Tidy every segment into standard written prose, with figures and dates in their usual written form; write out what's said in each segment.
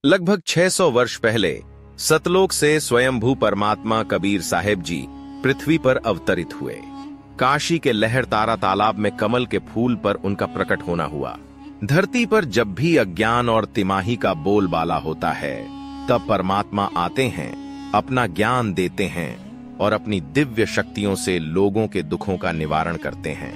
लगभग 600 वर्ष पहले सतलोक से स्वयंभू परमात्मा कबीर साहेब जी पृथ्वी पर अवतरित हुए। काशी के लहर तारा तालाब में कमल के फूल पर उनका प्रकट होना हुआ। धरती पर जब भी अज्ञान और तिमाही का बोलबाला होता है, तब परमात्मा आते हैं, अपना ज्ञान देते हैं और अपनी दिव्य शक्तियों से लोगों के दुखों का निवारण करते हैं।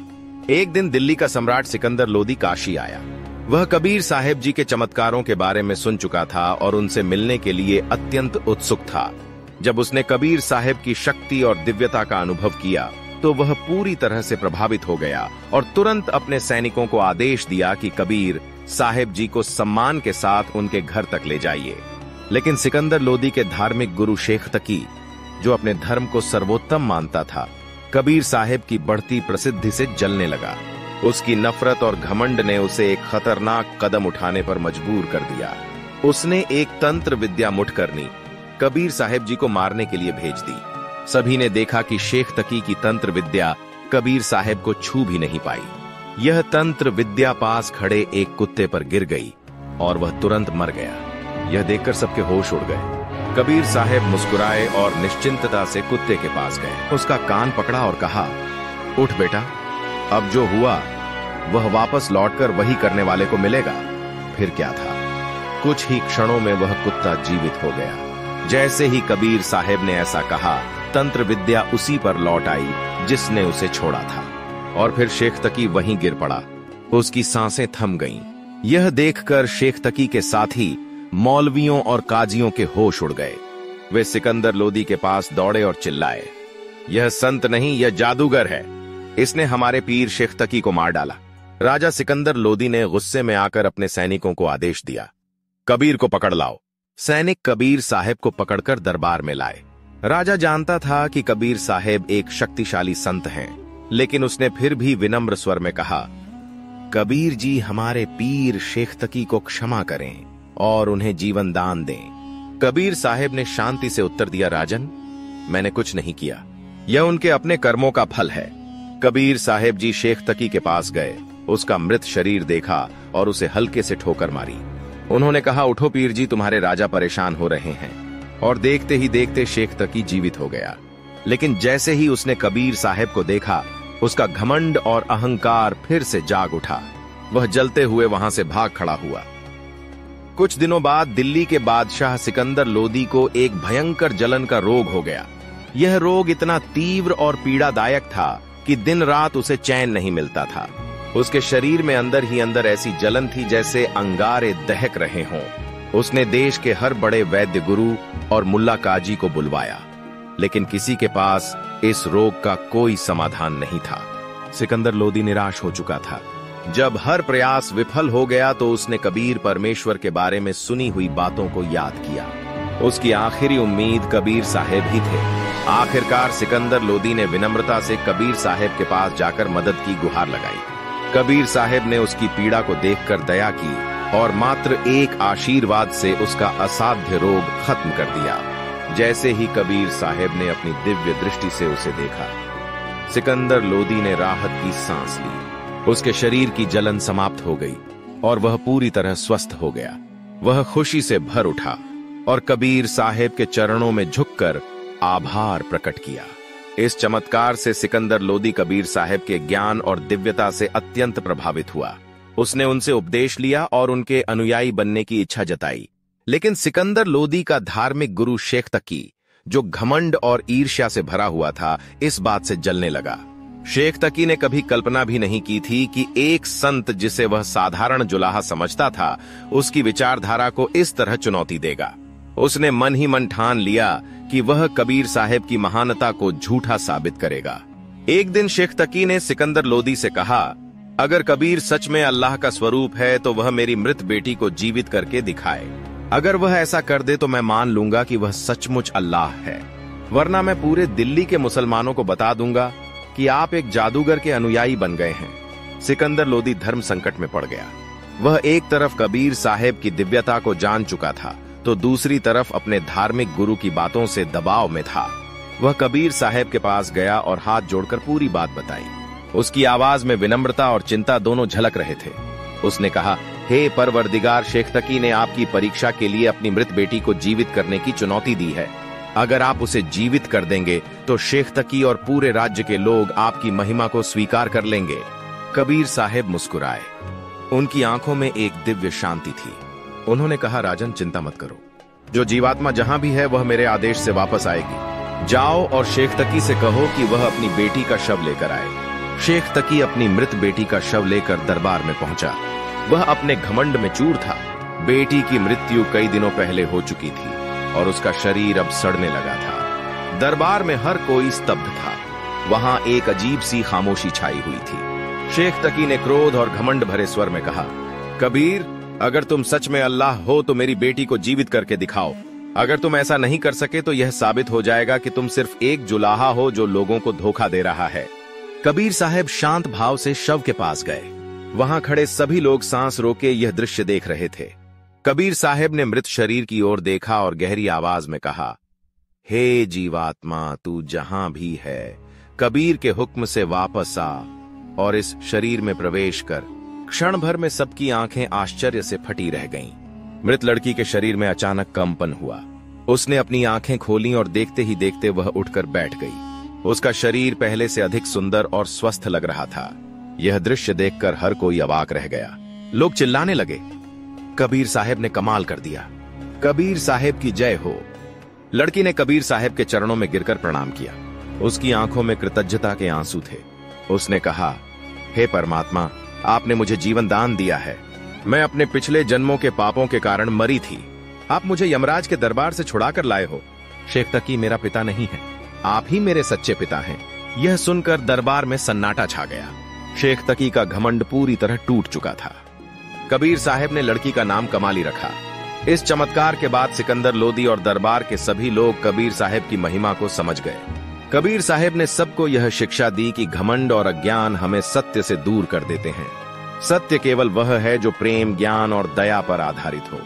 एक दिन दिल्ली का सम्राट सिकंदर लोदी काशी आया। वह कबीर साहेब जी के चमत्कारों के बारे में सुन चुका था और उनसे मिलने के लिए अत्यंत उत्सुक था। जब उसने कबीर साहेब की शक्ति और दिव्यता का अनुभव किया, तो वह पूरी तरह से प्रभावित हो गया और तुरंत अपने सैनिकों को आदेश दिया कि कबीर साहेब जी को सम्मान के साथ उनके घर तक ले जाइए। लेकिन सिकंदर लोदी के धार्मिक गुरु शेख तकी, जो अपने धर्म को सर्वोत्तम मानता था, कबीर साहेब की बढ़ती प्रसिद्धि से जलने लगा। उसकी नफरत और घमंड ने उसे एक खतरनाक कदम उठाने पर मजबूर कर दिया। उसने एक तंत्र विद्या मुठकरनी कबीर साहेब जी को मारने के लिए भेज दी। सभी ने देखा कि शेख तकी की तंत्र विद्या कबीर साहेब को छू भी नहीं पाई। यह तंत्र विद्या पास खड़े एक कुत्ते पर गिर गई और वह तुरंत मर गया। यह देखकर सबके होश उड़ गए। कबीर साहेब मुस्कुराए और निश्चिंतता से कुत्ते के पास गए। उसका कान पकड़ा और कहा, उठ बेटा, अब जो हुआ वह वापस लौटकर वही करने वाले को मिलेगा। फिर क्या था, कुछ ही क्षणों में वह कुत्ता जीवित हो गया। जैसे ही कबीर साहेब ने ऐसा कहा, तंत्र विद्या उसी पर लौट आई जिसने उसे छोड़ा था और फिर शेख तकी वहीं गिर पड़ा। उसकी सांसें थम गईं। यह देखकर शेख तकी के साथी मौलवियों और काजियों के होश उड़ गए। वे सिकंदर लोदी के पास दौड़े और चिल्लाए, यह संत नहीं, यह जादूगर है। इसने हमारे पीर शेख तकी को मार डाला। राजा सिकंदर लोदी ने गुस्से में आकर अपने सैनिकों को आदेश दिया, कबीर को पकड़ लाओ। सैनिक कबीर साहेब को पकड़कर दरबार में लाए। राजा जानता था कि कबीर साहेब एक शक्तिशाली संत हैं, लेकिन उसने फिर भी विनम्र स्वर में कहा, कबीर जी हमारे पीर शेख तकी को क्षमा करें और उन्हें जीवन दान दें। कबीर साहेब ने शांति से उत्तर दिया, राजन, मैंने कुछ नहीं किया, यह उनके अपने कर्मों का फल है। कबीर साहेब जी शेख तकी के पास गए, उसका मृत शरीर देखा और उसे हल्के से ठोकर मारी। उन्होंने कहा, उठो पीर जी, तुम्हारे राजा परेशान हो रहे हैं। और देखते ही देखते शेख तकी जीवित हो गया। लेकिन जैसे ही उसने कबीर साहेब को देखा, उसका घमंड और अहंकार फिर से जाग उठा। वह जलते हुए वहां से भाग खड़ा हुआ। कुछ दिनों बाद दिल्ली के बादशाह सिकंदर लोदी को एक भयंकर जलन का रोग हो गया। यह रोग इतना तीव्र और पीड़ादायक था कि दिन रात उसे चैन नहीं मिलता था। उसके शरीर में अंदर ही अंदर ऐसी जलन थी जैसे अंगारे दहक रहे हों। उसने देश के हर बड़े वैद्य गुरु और मुल्ला काजी को बुलवाया, लेकिन किसी के पास इस रोग का कोई समाधान नहीं था। सिकंदर लोदी निराश हो चुका था। जब हर प्रयास विफल हो गया तो उसने कबीर परमेश्वर के बारे में सुनी हुई बातों को याद किया। उसकी आखिरी उम्मीद कबीर साहेब ही थे। आखिरकार सिकंदर लोदी ने विनम्रता से कबीर साहेब के पास जाकर मदद की गुहार लगाई। कबीर साहेब ने उसकी पीड़ा को देखकर दया की और मात्र एक आशीर्वाद से उसका असाध्य रोग खत्म कर दिया। जैसे ही कबीर साहेब ने अपनी दिव्य दृष्टि से उसे देखा, सिकंदर लोदी ने राहत की सांस ली। उसके शरीर की जलन समाप्त हो गई और वह पूरी तरह स्वस्थ हो गया। वह खुशी से भर उठा और कबीर साहेब के चरणों में झुककर आभार प्रकट किया। इस चमत्कार से सिकंदर लोदी कबीर साहेब के ज्ञान और दिव्यता से अत्यंत प्रभावित हुआ। उसने उनसे उपदेश लिया और उनके अनुयायी बनने की इच्छा जताई। लेकिन सिकंदर लोदी का धार्मिक गुरु शेख तकी, जो घमंड और ईर्ष्या से भरा हुआ था, इस बात से जलने लगा। शेख तकी ने कभी कल्पना भी नहीं की थी कि एक संत जिसे वह साधारण जुलाहा समझता था, उसकी विचारधारा को इस तरह चुनौती देगा। उसने मन ही मन ठान लिया कि वह कबीर साहेब की महानता को झूठा साबित करेगा। एक दिन शेख तकी ने सिकंदर लोदी से कहा, अगर कबीर सच में अल्लाह का स्वरूप है तो वह मेरी मृत बेटी को जीवित करके दिखाए। अगर वह ऐसा कर दे तो मैं मान लूंगा कि वह सचमुच अल्लाह है, वरना मैं पूरे दिल्ली के मुसलमानों को बता दूंगा कि आप एक जादूगर के अनुयायी बन गए हैं। सिकंदर लोदी धर्म संकट में पड़ गया। वह एक तरफ कबीर साहेब की दिव्यता को जान चुका था, तो दूसरी तरफ अपने धार्मिक गुरु की बातों से दबाव में था। वह कबीर साहेब के पास गया और हाथ जोड़कर पूरी बात बताई। उसकी आवाज में विनम्रता और चिंता दोनों झलक रहे थे। उसने कहा, हे परवरदिगार, शेख तकी ने आपकी परीक्षा के लिए अपनी मृत बेटी को जीवित करने की चुनौती दी है। अगर आप उसे जीवित कर देंगे तो शेख तकी और पूरे राज्य के लोग आपकी महिमा को स्वीकार कर लेंगे। कबीर साहब मुस्कुराए। उनकी आंखों में एक दिव्य शांति थी। उन्होंने कहा, राजन चिंता मत करो, जो जीवात्मा जहां भी है वह मेरे आदेश से वापस आएगी। जाओ और शेख तकी से कहो कि वह अपनी बेटी का शव लेकर आए। शेख तकी अपनी मृत बेटी का शव लेकर दरबार में पहुंचा। वह अपने घमंड में चूर था। बेटी की मृत्यु कई दिनों पहले हो चुकी थी और उसका शरीर अब सड़ने लगा था। दरबार में हर कोई स्तब्ध था। वहां एक अजीब सी खामोशी छाई हुई थी। शेख तकी ने क्रोध और घमंड भरे स्वर में कहा, कबीर, अगर तुम सच में अल्लाह हो तो मेरी बेटी को जीवित करके दिखाओ। अगर तुम ऐसा नहीं कर सके तो यह साबित हो जाएगा कि तुम सिर्फ एक जुलाहा हो जो लोगों को धोखा दे रहा है। कबीर साहब शांत भाव से शव के पास गए। वहां खड़े सभी लोग सांस रोके यह दृश्य देख रहे थे। कबीर साहब ने मृत शरीर की ओर देखा और गहरी आवाज में कहा, हे जीवात्मा, तू जहां भी है, कबीर के हुक्म से वापस आ और इस शरीर में प्रवेश कर। क्षण भर में सबकी आंखें आश्चर्य से फटी रह गईं। मृत लड़की के शरीर में अचानक कंपन हुआ। उसने अपनी आंखें खोलीं और देखते ही देखते वह उठकर बैठ गई। उसका शरीर पहले से अधिक सुंदर और स्वस्थ लग रहा था। यह दृश्य देखकर हर कोई अवाक रह गया। लोग चिल्लाने लगे, कबीर साहब ने कमाल कर दिया, कबीर साहब की जय हो। लड़की ने कबीर साहब के चरणों में गिरकर प्रणाम किया। उसकी आंखों में कृतज्ञता के आंसू थे। उसने कहा, हे परमात्मा, आपने मुझे जीवन दान दिया है। मैं अपने पिछले जन्मों के पापों के कारण मरी थी। आप मुझे यमराज के दरबार से छुड़ाकर लाए हो। शेख तकी मेरा पिता नहीं है, आप ही मेरे सच्चे पिता हैं। यह सुनकर दरबार में सन्नाटा छा गया। शेख तकी का घमंड पूरी तरह टूट चुका था। कबीर साहब ने लड़की का नाम कमाली रखा। इस चमत्कार के बाद सिकंदर लोदी और दरबार के सभी लोग कबीर साहब की महिमा को समझ गए। कबीर साहब ने सबको यह शिक्षा दी कि घमंड और अज्ञान हमें सत्य से दूर कर देते हैं। सत्य केवल वह है जो प्रेम, ज्ञान और दया पर आधारित हो।